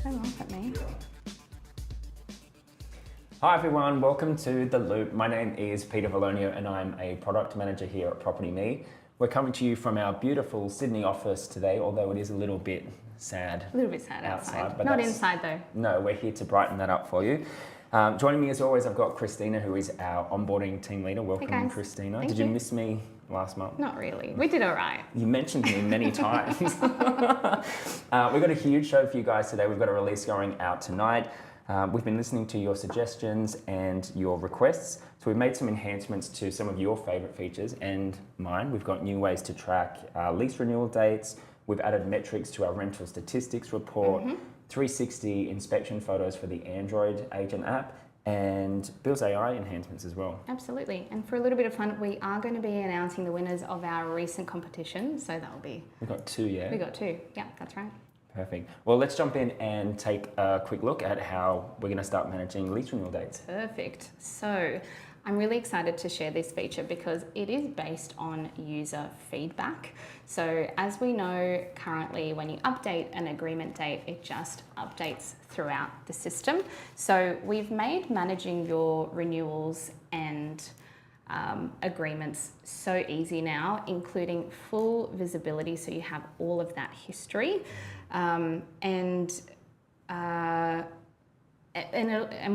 Don't laugh at me. Hi everyone, welcome to The Loop. My name is Peter Valonio and I'm a product manager here at PropertyMe. We're coming to you from our beautiful Sydney office today, although it is a little bit sad. A little bit sad outside. But not inside though. No, we're here to brighten that up for you. Joining me as always, I've got Christina, who is our onboarding team leader. Welcome, Christina. Did you miss me last month? Not really. We did all right. You mentioned me many times. We've got a huge show for you guys today. We've got a release going out tonight. We've been listening to your suggestions and your requests. So we've made some enhancements to some of your favorite features and mine. We've got new ways to track lease renewal dates. We've added metrics to our rental statistics report, 360 inspection photos for the Android agent app, and Bill's AI enhancements as well. Absolutely. And for a little bit of fun, we are going to be announcing the winners of our recent competition. So that'll be... We've got two, yeah? We got two. Yeah, that's right. Perfect. Well, let's jump in and take a quick look at how we're going to start managing lease renewal dates. Perfect. So I'm really excited to share this feature because it is based on user feedback. So as we know, currently when you update an agreement date, it just updates throughout the system. So we've made managing your renewals and agreements so easy now, including full visibility, so you have all of that history. And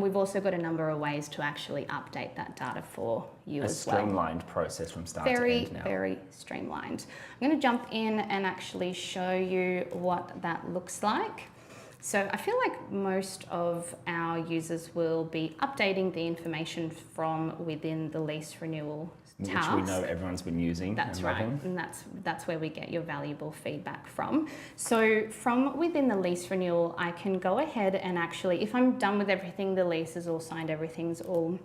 we've also got a number of ways to actually update that data for you as well. A streamlined process from start to end now. Very streamlined. I'm going to jump in and actually show you what that looks like. So I feel like most of our users will be updating the information from within the lease renewal task. Which we know everyone's been using. That's right, and that's where we get your valuable feedback from. So from within the lease renewal, I can go ahead and actually, if I'm done with everything, the lease is all signed, everything's all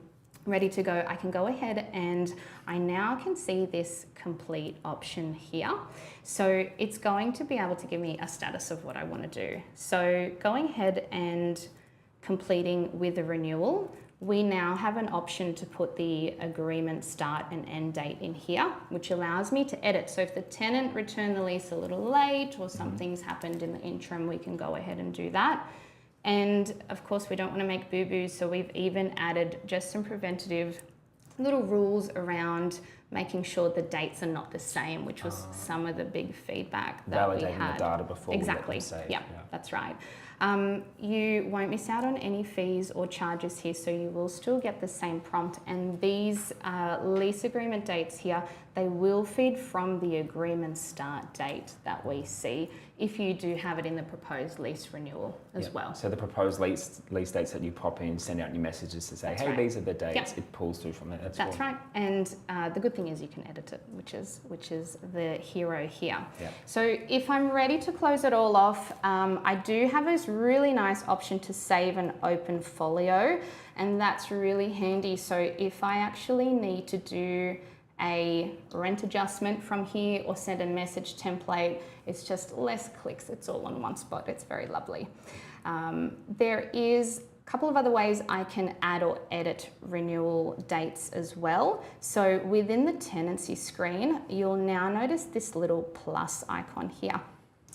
ready to go, I can go ahead and I now can see this complete option here. So it's going to be able to give me a status of what I want to do. So going ahead and completing with a renewal, we now have an option to put the agreement start and end date in here, which allows me to edit. So if the tenant returned the lease a little late or something's happened in the interim, we can go ahead and do that. And of course, we don't want to make boo-boos, so we've even added just some preventative little rules around making sure the dates are not the same, which was some of the big feedback that we had. Validating the data before we let them save. Yeah, that's right. You won't miss out on any fees or charges here, so you will still get the same prompt. And these lease agreement dates here, they will feed from the agreement start date that we see if you do have it in the proposed lease renewal as well. So the proposed lease dates that you pop in, send out your messages to say, hey, these are the dates. It pulls through from there. That's cool. Right. And the good thing is you can edit it, which is the hero here. So if I'm ready to close it all off, I do have this really nice option to save an open folio, and that's really handy. So if I actually need to do a rent adjustment from here or send a message template, it's just less clicks. It's all on one spot. It's very lovely. There is a couple of other ways I can add or edit renewal dates as well. So within the tenancy screen, you'll now notice this little plus icon here.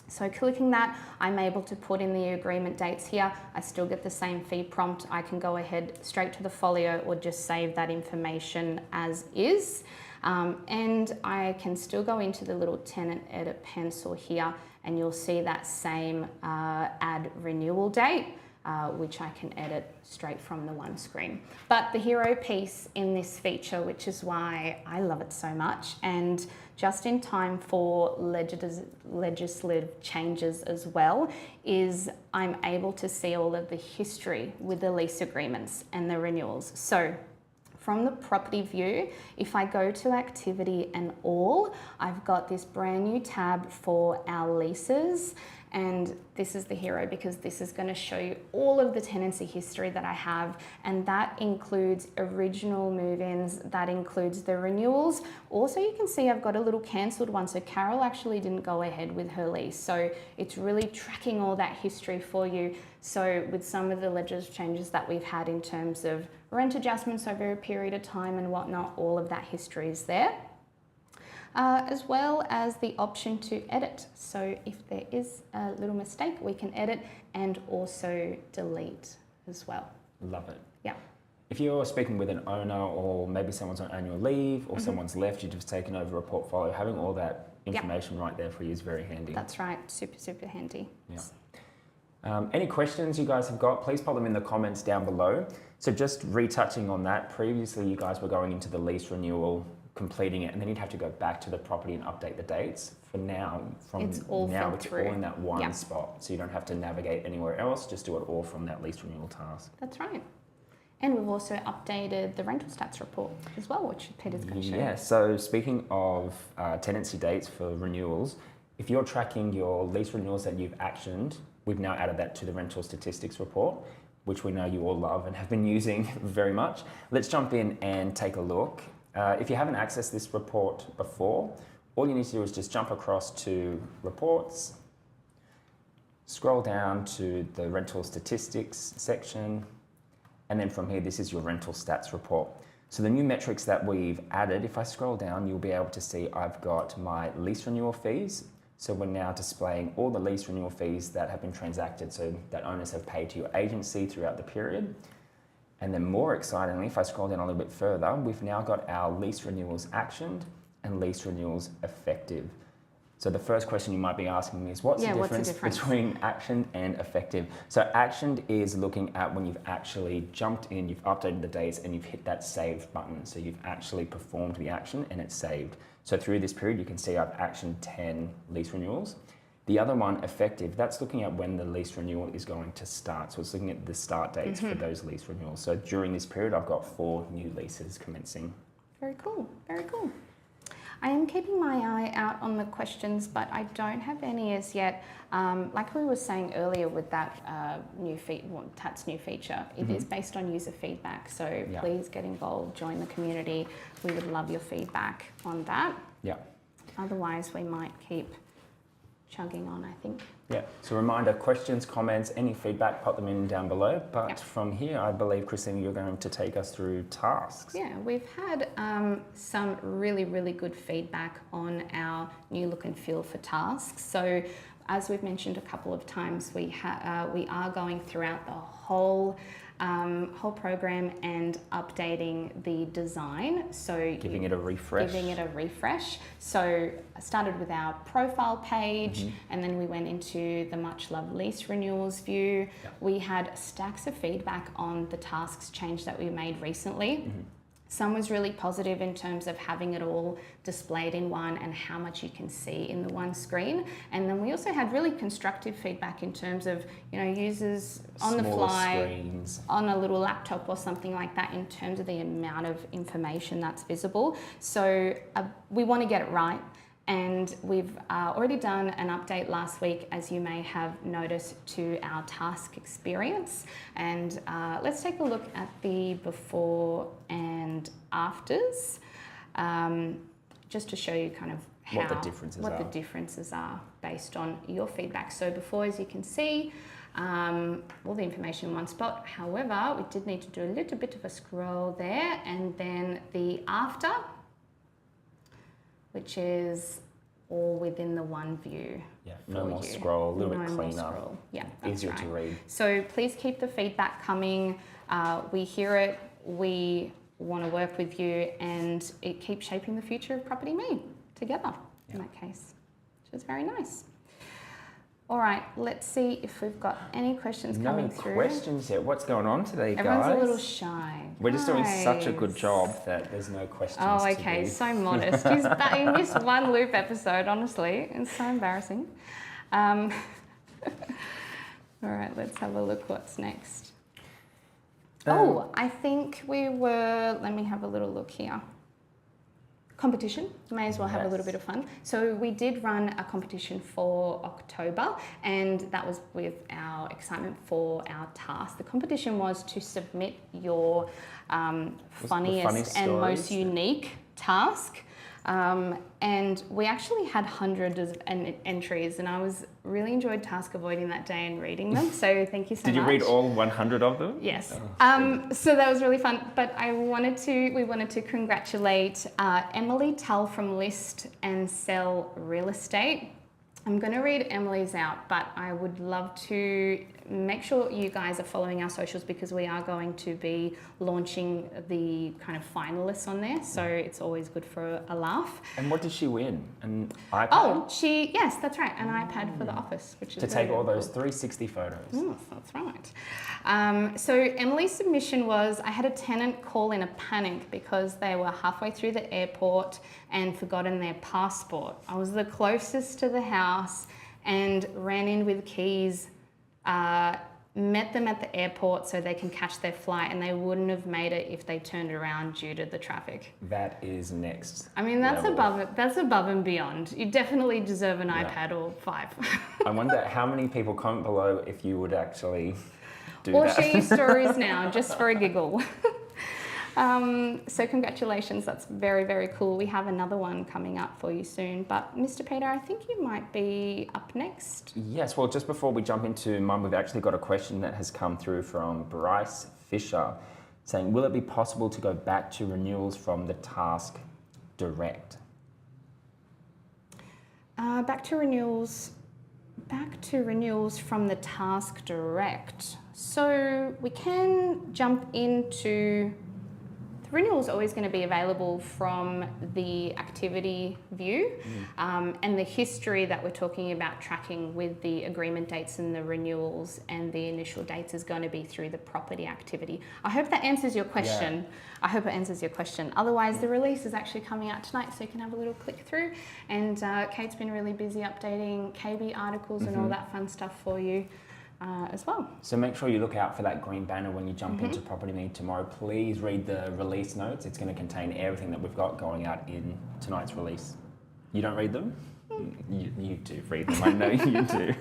So clicking that, I'm able to put in the agreement dates here. I still get the same fee prompt. I can go ahead straight to the folio or just save that information as is. And I can still go into the little tenant edit pencil here and you'll see that same add renewal date, which I can edit straight from the one screen. But the hero piece in this feature, which is why I love it so much, and just in time for legislative changes as well, is I'm able to see all of the history with the lease agreements and the renewals. So from the property view, if I go to activity and all, I've got this brand new tab for our leases. And this is the hero because this is going to show you all of the tenancy history that I have, and that includes original move-ins, that includes the renewals. Also, you can see I've got a little cancelled one, so Carol actually didn't go ahead with her lease. So it's really tracking all that history for you. So with some of the legislative changes that we've had in terms of rent adjustments over a period of time and whatnot, all of that history is there. as well as the option to edit. So if there is a little mistake, we can edit and also delete as well. Love it. Yeah. If you're speaking with an owner, or maybe someone's on annual leave, or someone's left, you've just taken over a portfolio, having all that information right there for you is very handy. That's right. Super, super handy. Yeah. Any questions you guys have got, please pop them in the comments down below. So just retouching on that, previously you guys were going into the lease renewal, completing it, and then you'd have to go back to the property and update the dates. For now, it's all in that one spot, so you don't have to navigate anywhere else, just do it all from that lease renewal task. That's right. And we've also updated the rental stats report as well, which Peter's going to show. Yeah, so speaking of tenancy dates for renewals, if you're tracking your lease renewals that you've actioned, we've now added that to the rental statistics report, which we know you all love and have been using very much. Let's jump in and take a look. If you haven't accessed this report before, all you need to do is just jump across to reports, scroll down to the rental statistics section, and then from here, this is your rental stats report. So the new metrics that we've added, if I scroll down, you'll be able to see I've got my lease renewal fees. So we're now displaying all the lease renewal fees that have been transacted, so that owners have paid to your agency throughout the period. And then more excitingly, if I scroll down a little bit further, we've now got our lease renewals actioned and lease renewals effective. So the first question you might be asking me is, what's the difference between actioned and effective? So actioned is looking at when you've actually jumped in, you've updated the dates, and you've hit that save button. So you've actually performed the action and it's saved. So through this period, you can see I've actioned 10 lease renewals. The other one, effective, that's looking at when the lease renewal is going to start. So it's looking at the start dates for those lease renewals. So during this period, I've got 4 new leases commencing. Very cool, very cool. I am keeping my eye out on the questions, but I don't have any as yet. Like we were saying earlier with that TAT's new feature, it is based on user feedback. So please get involved, join the community. We would love your feedback on that. Yeah. Otherwise, we might keep chugging on, I think. Yeah, so reminder, questions, comments, any feedback, pop them in down below. But from here, I believe, Christine, you're going to take us through tasks. Yeah, we've had some really, really good feedback on our new look and feel for tasks. So as we've mentioned a couple of times, we are going throughout the whole program and updating the design. So giving it a refresh. So I started with our profile page, and then we went into the much loved lease renewals view. We had stacks of feedback on the tasks change that we made recently. Some was really positive in terms of having it all displayed in one and how much you can see in the one screen. And then we also had really constructive feedback in terms of, users on the fly, screens, on a little laptop or something like that, in terms of the amount of information that's visible. So we want to get it right. And we've already done an update last week, as you may have noticed, to our task experience. And let's take a look at the before and afters, just to show you kind of what the differences are based on your feedback. So before, as you can see, all the information in one spot. However, we did need to do a little bit of a scroll there, and then the after, which is all within the one view. Yeah, no more scroll, a little bit cleaner. Yeah, that's easier to read. So please keep the feedback coming. We hear it, we want to work with you, and it keeps shaping the future of PropertyMe together in that case, which is very nice. All right, let's see if we've got any questions coming through. No questions yet. What's going on today, guys? Everyone's a little shy. We're just doing such a good job that there's no questions. Oh, okay, so modest. You missed one loop episode, honestly. It's so embarrassing. All right, let's have a look what's next. I think let me have a little look here. Competition, may as well have a little bit of fun. So we did run a competition for October, and that was with our excitement for our task. The competition was to submit your funniest and most unique task. And we actually had hundreds of entries, and I really enjoyed task avoiding that day and reading them. So thank you so much. Did you read all 100 of them? Yes. So that was really fun. But we wanted to congratulate Emily Tull from List and Sell Real Estate. I'm going to read Emily's out, but I would love to make sure you guys are following our socials, because we are going to be launching the kind of finalists on there. So it's always good for a laugh. And what did she win? An iPad? Oh, yes, that's right. An iPad for the office, which is to take all those 360 photos. Yes, that's right. So Emily's submission was, I had a tenant call in a panic because they were halfway through the airport and forgotten their passport. I was the closest to the house and ran in with keys, met them at the airport so they can catch their flight, and they wouldn't have made it if they turned around due to the traffic. That is next. I mean, that's above and beyond. You definitely deserve an iPad or 5. I wonder how many people comment below if you would actually do or that. share your stories now, just for a giggle. So congratulations, that's very, very cool. We have another one coming up for you soon. But Mr. Peter, I think you might be up next. Yes, well, just before we jump into mine, we've actually got a question that has come through from Bryce Fisher saying, will it be possible to go back to renewals from the task direct? Back to renewals from the task direct. So we can jump into... Renewal is always going to be available from the activity view, and the history that we're talking about tracking with the agreement dates and the renewals and the initial dates is going to be through the property activity. I hope that answers your question. Yeah. I hope it answers your question. Otherwise, the release is actually coming out tonight, so you can have a little click through. And Kate's been really busy updating KB articles and all that fun stuff for you. As well. So make sure you look out for that green banner when you jump into PropertyMe tomorrow. Please read the release notes. It's going to contain everything that we've got going out in tonight's release. You don't read them? You do read them, I know you do.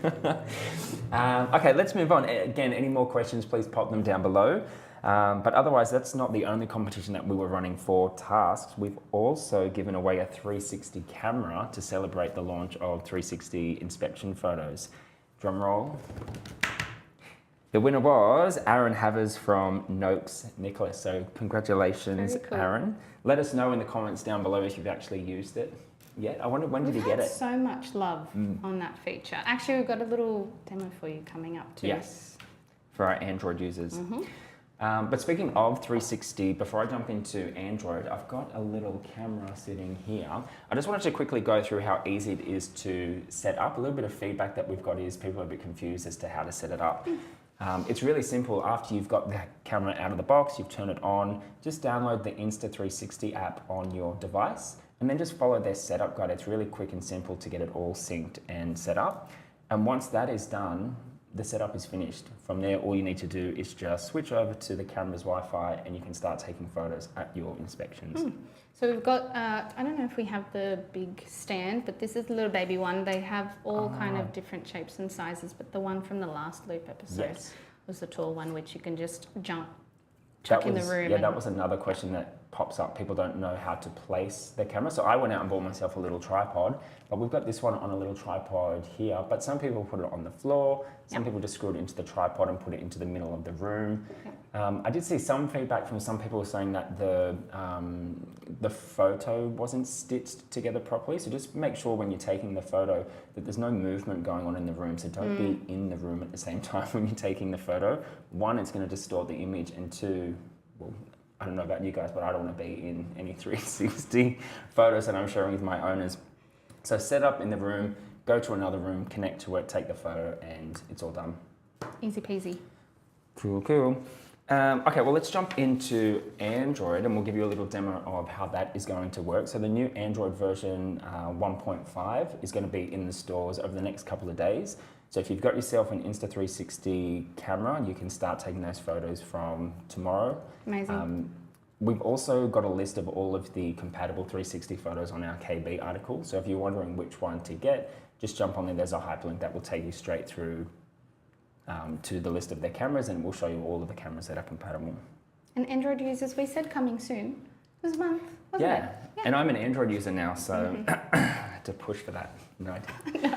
Okay, let's move on. Again, any more questions, please pop them down below. But otherwise, that's not the only competition that we were running for tasks. We've also given away a 360 camera to celebrate the launch of 360 inspection photos. Drum roll. The winner was Aaron Havers from Noakes Nicholas. So congratulations, cool. Aaron. Let us know in the comments down below if you've actually used it yet. I wonder, when did you get it? So much love on that feature. Actually, we've got a little demo for you coming up too. Yes, for our Android users. But speaking of 360, before I jump into Android, I've got a little camera sitting here. I just wanted to quickly go through how easy it is to set up. A little bit of feedback that we've got is people are a bit confused as to how to set it up. It's really simple. After you've got the camera out of the box, you've turned it on, just download the Insta360 app on your device, and then just follow their setup guide. It's really quick and simple to get it all synced and set up. And once that is done, the setup is finished. From there, all you need to do is just switch over to the camera's Wi-Fi and you can start taking photos at your inspections. So we've got, I don't know if we have the big stand, but this is the little baby one. They have all kind of different shapes and sizes, but the one from the last Loop episode was the tall one, which you can just chuck in the room. Yeah, that was another question that pops up. People don't know how to place their camera. So I went out and bought myself a little tripod, but we've got this one on a little tripod here, but some people put it on the floor. Some people just screw it into the tripod and put it into the middle of the room. I did see some feedback from some people saying that the photo wasn't stitched together properly. So just make sure when you're taking the photo that there's no movement going on in the room. So don't be in the room at the same time when you're taking the photo. One, it's going to distort the image, and two, well, I don't know about you guys, but I don't want to be in any 360 photos that I'm sharing with my owners. So set up in the room, go to another room, connect to it, take the photo, and it's all done. Easy peasy. Cool. Okay, well, let's jump into Android and we'll give you a little demo of how that is going to work. So the new Android version 1.5 is going to be in the stores over the next couple of days. So if you've got yourself an Insta360 camera, you can start taking those photos from tomorrow. Amazing. We've also got a list of all of the compatible 360 photos on our KB article. So if you're wondering which one to get, just jump on there. There's a hyperlink that will take you straight through to the list of their cameras, and we'll show you all of the cameras that are compatible. And Android users, we said coming soon. It was a month, wasn't it? Yeah, and I'm an Android user now, so I had to push for that. No, I didn't.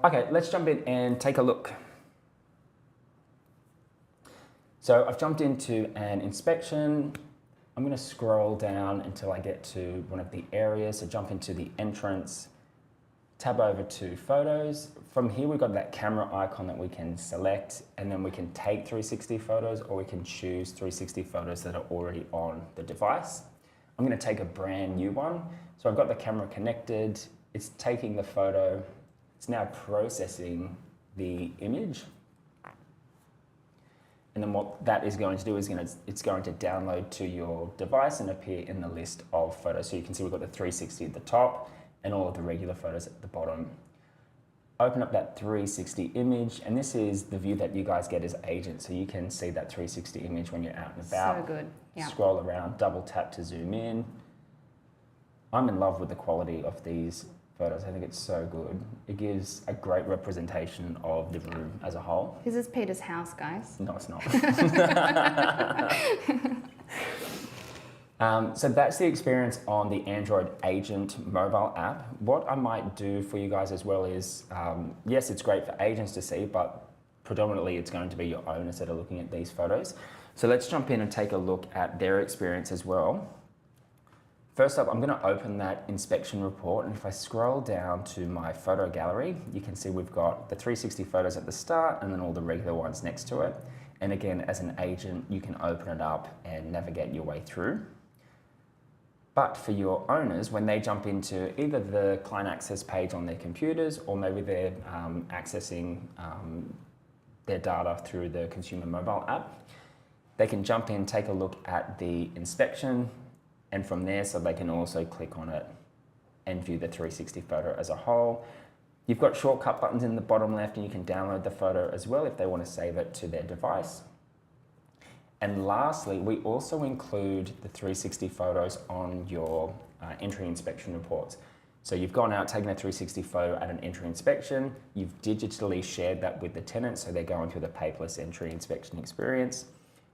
Okay, let's jump in and take a look. So I've jumped into an inspection. I'm going to scroll down until I get to one of the areas. So jump into the entrance, tab over to photos. From here, we've got that camera icon that we can select, and then we can take 360 photos, or we can choose 360 photos that are already on the device. I'm going to take a brand new one. So I've got the camera connected. It's taking the photo. It's now processing the image. And then what that is going to do is it's going to download to your device and appear in the list of photos. So you can see we've got the 360 at the top and all of the regular photos at the bottom. Open up that 360 image, and this is the view that you guys get as agents. So you can see that 360 image when you're out and about. So good, yeah. Scroll around, double tap to zoom in. I'm in love with the quality of these photos. I think it's so good. It gives a great representation of the room as a whole. This is Peter's house, guys. No, it's not. So that's the experience on the Android Agent mobile app. What I might do for you guys as well is, yes, it's great for agents to see, but predominantly it's going to be your owners that are looking at these photos. So let's jump in and take a look at their experience as well. First up, I'm going to open that inspection report, and if I scroll down to my photo gallery, you can see we've got the 360 photos at the start and then all the regular ones next to it. And again, as an agent, you can open it up and navigate your way through. But for your owners, when they jump into either the client access page on their computers, or maybe they're accessing their data through the consumer mobile app, they can jump in, take a look at the inspection, and from there, so they can also click on it and view the 360 photo as a whole. You've got shortcut buttons in the bottom left, and you can download the photo as well if they want to save it to their device. And lastly, we also include the 360 photos on your entry inspection reports. So you've gone out, taken a 360 photo at an entry inspection, you've digitally shared that with the tenant, so they're going through the paperless entry inspection experience.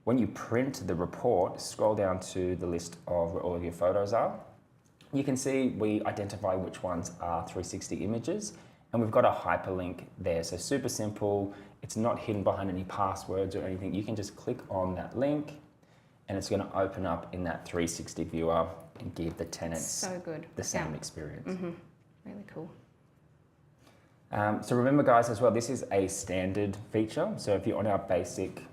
When you print the report, scroll down to the list of where all of your photos are. You can see we identify which ones are 360 images, and we've got a hyperlink there. So super simple. It's not hidden behind any passwords or anything. You can just click on that link, and it's going to open up in that 360 viewer and give the tenants the same experience. Mm-hmm. Really cool. So remember, guys, as well, this is a standard feature. So if you're on our basic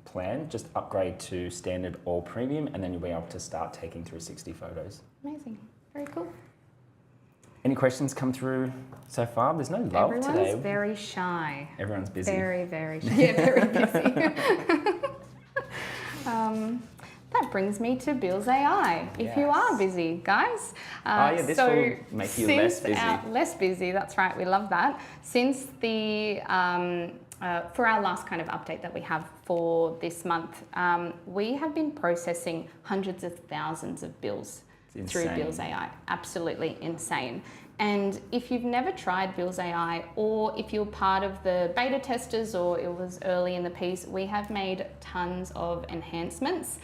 plan, just upgrade to standard or premium, and then you'll be able to start taking 360 photos. Amazing. Very cool. Any questions come through so far? There's no love today. Everyone's very shy. Everyone's busy. Very, very shy. Yeah, very busy. That brings me to Bills AI. If you are busy, guys. This will make you less busy. Less busy, that's right. We love that. Since the for our last kind of update that we have for this month, we have been processing hundreds of thousands of bills through Bills AI. Absolutely insane. And if you've never tried Bills AI, or if you're part of the beta testers or it was early in the piece, we have made tons of enhancements,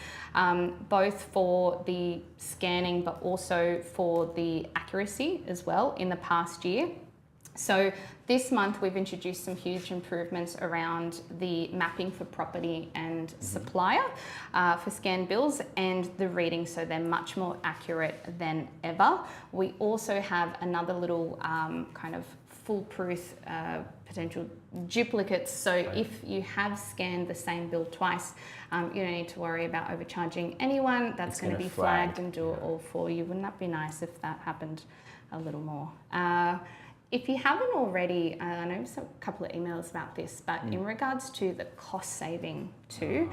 both for the scanning but also for the accuracy as well in the past year. So this month we've introduced some huge improvements around the mapping for property and supplier for scanned bills, and the reading, so they're much more accurate than ever. We also have another little kind of foolproof potential duplicates. So if you have scanned the same bill twice, you don't need to worry about overcharging anyone. That's going to be flagged and do it all for you. Wouldn't that be nice if that happened a little more? If you haven't already, I know a couple of emails about this, but in regards to the cost saving too,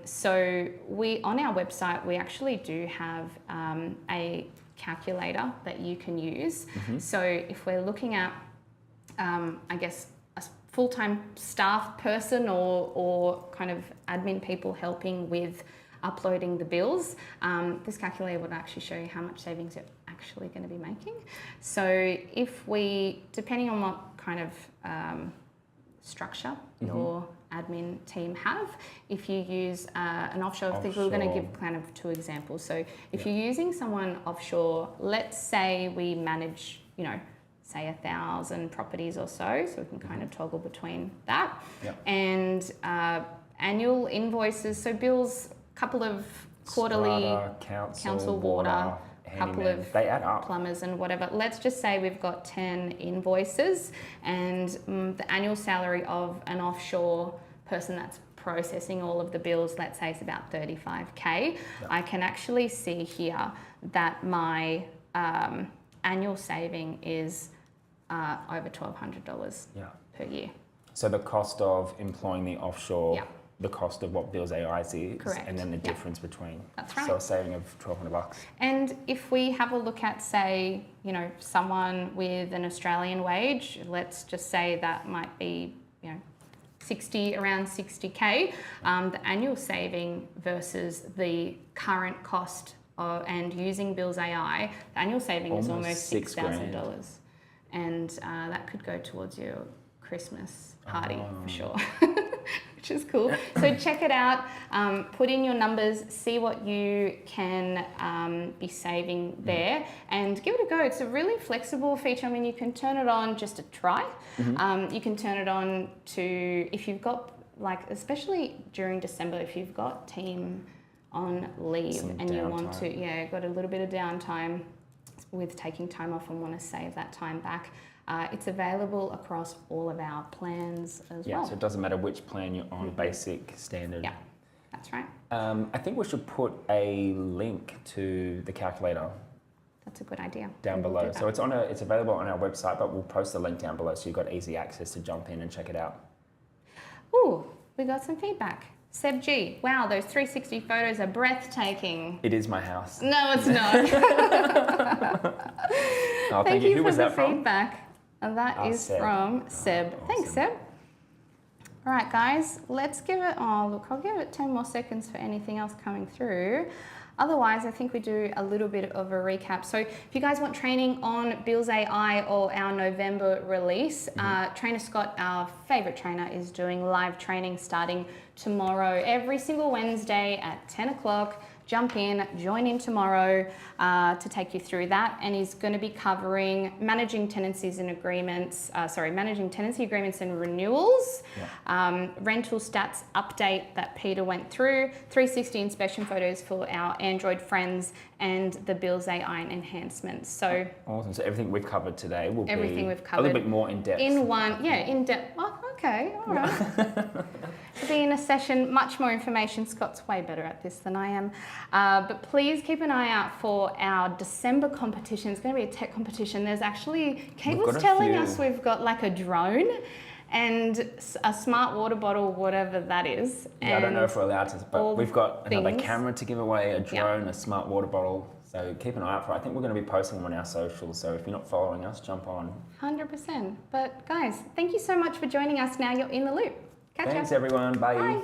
so on our website, we actually do have a calculator that you can use. So if we're looking at, I guess, a full-time staff person or kind of admin people helping with uploading the bills, this calculator would actually show you how much savings you're actually going to be making. So if we, depending on what kind of structure your admin team have. If you use an offshore, I think we're going to give kind of 2 examples. So if you're using someone offshore, let's say we manage, you know, say 1,000 properties or so we can kind of toggle between that. And annual invoices, so bills, couple of quarterly, Strata, council water, couple of they add up. plumbers and whatever. Let's just say we've got 10 invoices and the annual salary of an offshore person that's processing all of the bills, let's say it's about 35K. I can actually see here that my annual saving is over $1,200 per year. So the cost of employing the offshore, the cost of what Bills AI is, and then the difference between. That's right. So a saving of $1,200. And if we have a look at, say, you know, someone with an Australian wage, let's just say that might be, you know, around 60K, the annual saving versus the current cost and using Bills AI, the annual saving is almost $6,000. And that could go towards your Christmas party for sure, which is cool. So check it out, put in your numbers, see what you can be saving there, and give it a go. It's a really flexible feature. I mean, you can turn it on just to try. You can turn it on to, if you've got, like, especially during December, if you've got team on leave and you want to, got a little bit of downtime with taking time off and want to save that time back. It's available across all of our plans as well. Yeah, so it doesn't matter which plan you're on, basic, standard. Yeah, that's right. I think we should put a link to the calculator. That's a good idea. Down below. So it's available on our website, but we'll post the link down below so you've got easy access to jump in and check it out. Ooh, we got some feedback. Seb G, wow, those 360 photos are breathtaking. It is my house. No, it's not. Thank you. Who was that from? Feedback. And that is Seb. from Seb. Awesome. Thanks, Seb. All right, guys, let's give it, look, I'll give it 10 more seconds for anything else coming through. Otherwise, I think we do a little bit of a recap. So if you guys want training on Bills AI or our November release, Trainer Scott, our favorite trainer, is doing live training starting tomorrow, every single Wednesday at 10 o'clock. Jump in, join in tomorrow to take you through that, and he's going to be covering managing tenancies and agreements, managing tenancy agreements and renewals, rental stats update that Peter went through, 360 inspection photos for our Android friends, and the Bills AI enhancements. So awesome. So everything we've covered today will be we've covered a little bit more in depth. in one, in depth. Oh, okay, all right. To be in a session, much more information. Scott's way better at this than I am. But please keep an eye out for our December competition. It's going to be a tech competition. There's actually, Kate was telling us we've got like a drone and a smart water bottle, whatever that is. Yeah, I don't know if we're allowed to, but we've got another camera to give away, a drone, a smart water bottle. So keep an eye out for it. I think we're going to be posting them on our socials. So if you're not following us, jump on. 100%. But guys, thank you so much for joining us. Now you're in the loop. Catch Thanks, ya. everyone. Bye. Bye.